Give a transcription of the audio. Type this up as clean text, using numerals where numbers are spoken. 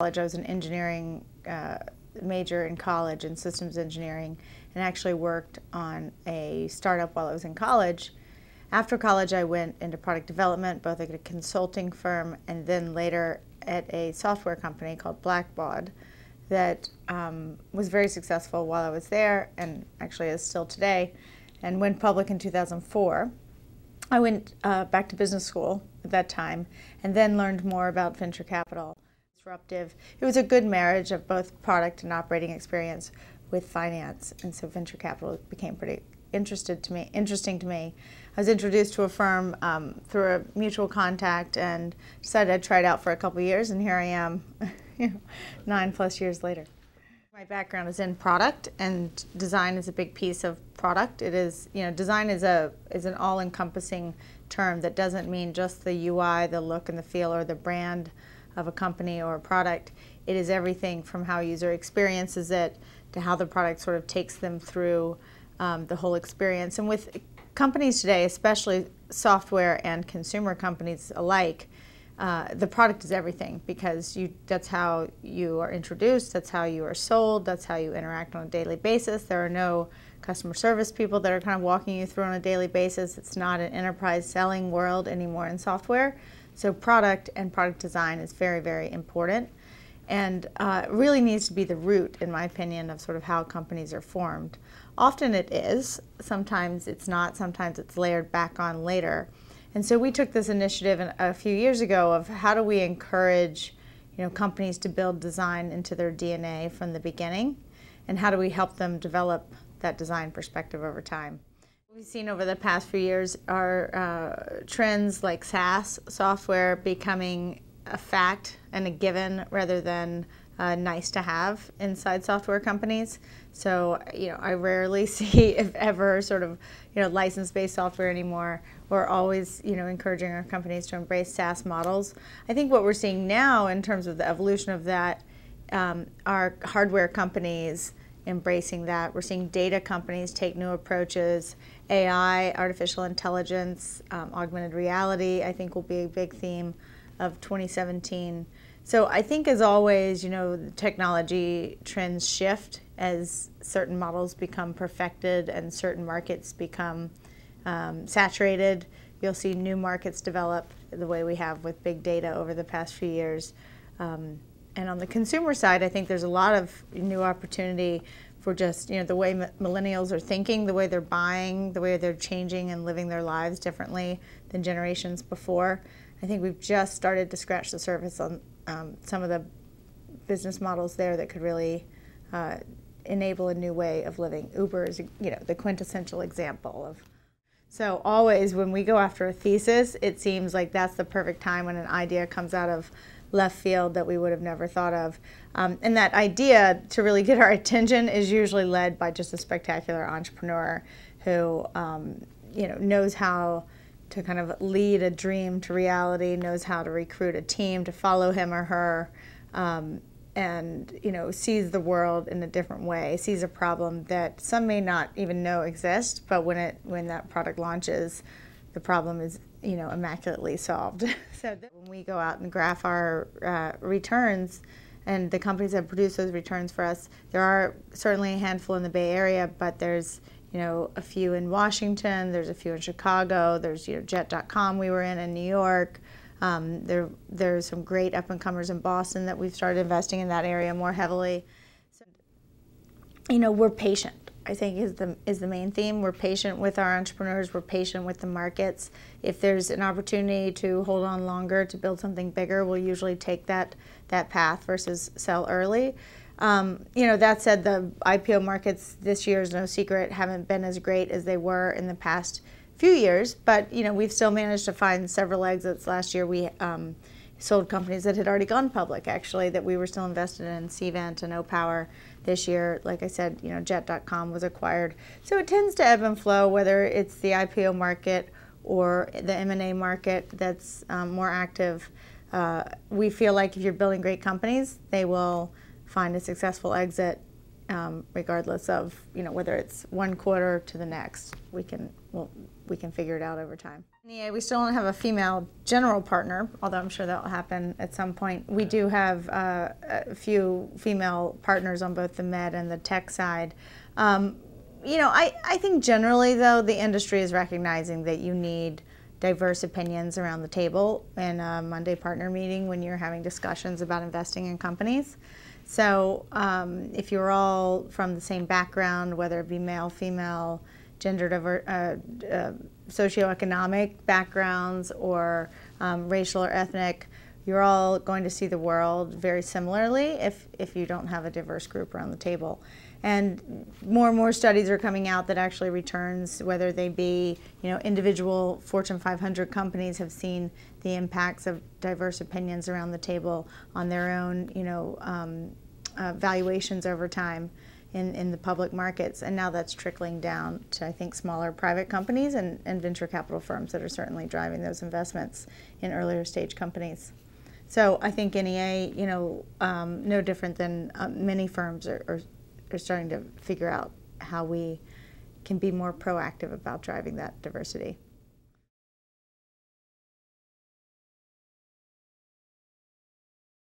college. I was an engineering major in college in systems engineering, and actually worked on a startup while I was in college. After college, I went into product development, both at a consulting firm and then later at a software company called Blackbaud that was very successful while I was there, and actually is still today, and went public in 2004. I went back to business school at that time and then learned more about venture capital. Disruptive. It was a good marriage of both product and operating experience with finance, and so venture capital became pretty interesting to me. I was introduced to a firm through a mutual contact and decided I'd try it out for a couple of years, and here I am 9+ years later. My background is in product, and design is a big piece of product. It is, design is an all-encompassing term that doesn't mean just the UI, the look and the feel, or the brand of a company or a product. It is everything from how a user experiences it to how the product sort of takes them through the whole experience. And with companies today, especially software and consumer companies alike, the product is everything, because that's how you are introduced, that's how you are sold, that's how you interact on a daily basis. There are no customer service people that are kind of walking you through on a daily basis. It's not an enterprise selling world anymore in software. So product and product design is very, very important, and really needs to be the root, in my opinion, of sort of how companies are formed. Often it is, sometimes it's not, sometimes it's layered back on later. And so we took this initiative a few years ago of how do we encourage companies to build design into their DNA from the beginning, and how do we help them develop that design perspective over time. What we've seen over the past few years are trends like SaaS software becoming a fact and a given rather than nice to have inside software companies. So I rarely see, if ever, sort of license-based software anymore. We're always encouraging our companies to embrace SaaS models. I think what we're seeing now in terms of the evolution of that are hardware companies embracing that. We're seeing data companies take new approaches. AI, artificial intelligence, augmented reality, I think will be a big theme of 2017. So I think, as always, the technology trends shift as certain models become perfected and certain markets become saturated. You'll see new markets develop the way we have with big data over the past few years. And on the consumer side, I think there's a lot of new opportunity for just the way millennials are thinking, the way they're buying, the way they're changing and living their lives differently than generations before. I think we've just started to scratch the surface on some of the business models there that could really enable a new way of living. Uber is the quintessential example of. So always when we go after a thesis, it seems like that's the perfect time when an idea comes out of left field that we would have never thought of. And that idea, to really get our attention, is usually led by just a spectacular entrepreneur who knows how to kind of lead a dream to reality, knows how to recruit a team to follow him or her, and sees the world in a different way, sees a problem that some may not even know exists, but when that product launches, the problem is immaculately solved. So when we go out and graph our returns, and the companies that produce those returns for us, there are certainly a handful in the Bay Area, but there's a few in Washington, there's a few in Chicago, there's Jet.com we were in New York. There's some great up-and-comers in Boston that we've started investing in that area more heavily. So, we're patient, I think, is the main theme. We're patient with our entrepreneurs. We're patient with the markets. If there's an opportunity to hold on longer to build something bigger, we'll usually take that path versus sell early. That said, the IPO markets this year, is no secret, haven't been as great as they were in the past few years, but we've still managed to find several exits. Last year we sold companies that had already gone public, actually, that we were still invested in, Cvent and O-Power. This year, like I said, Jet.com was acquired. So it tends to ebb and flow, whether it's the IPO market or the M&A market that's more active. We feel like if you're building great companies, they will find a successful exit, regardless of whether it's one quarter to the next. We can figure it out over time. NEA, we still don't have a female general partner, although I'm sure that will happen at some point. We do have a few female partners on both the med and the tech side. I think generally, though, the industry is recognizing that you need diverse opinions around the table in a Monday partner meeting when you're having discussions about investing in companies. So if you're all from the same background, whether it be male, female, gender socioeconomic backgrounds, or racial or ethnic, you're all going to see the world very similarly if you don't have a diverse group around the table. And more studies are coming out that actually returns, whether they be individual Fortune 500 companies, have seen the impacts of diverse opinions around the table on their own valuations over time in the public markets. And now that's trickling down to, I think, smaller private companies and venture capital firms that are certainly driving those investments in earlier stage companies. So I think NEA, no different than many firms are starting to figure out how we can be more proactive about driving that diversity.